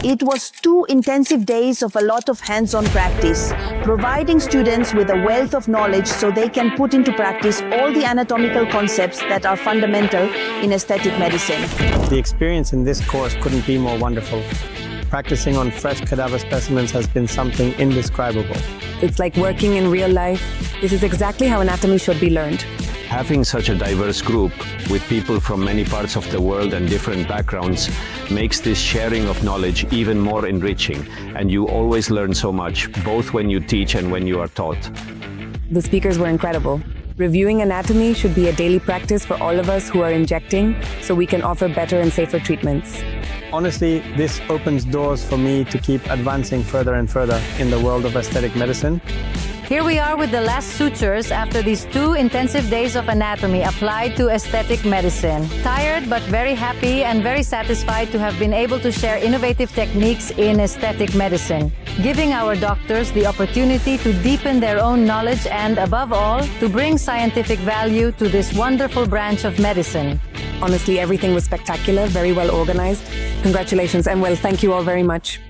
It was 2 intensive days of a lot of hands-on practice, providing students with a wealth of knowledge so they can put into practice all the anatomical concepts that are fundamental in aesthetic medicine. The experience in this course couldn't be more wonderful. Practicing on fresh cadaver specimens has been something indescribable. It's like working in real life. This is exactly how anatomy should be learned. Having such a diverse group with people from many parts of the world and different backgrounds makes this sharing of knowledge even more enriching, and you always learn so much, both when you teach and when you are taught. The speakers were incredible. Reviewing anatomy should be a daily practice for all of us who are injecting, so we can offer better and safer treatments. Honestly, this opens doors for me to keep advancing further and further in the world of aesthetic medicine. Here we are with the last sutures after these 2 intensive days of anatomy applied to aesthetic medicine. Tired but very happy and very satisfied to have been able to share innovative techniques in aesthetic medicine, giving our doctors the opportunity to deepen their own knowledge and, above all, to bring scientific value to this wonderful branch of medicine. Honestly, everything was spectacular, very well organized. Congratulations, and well, thank you all very much.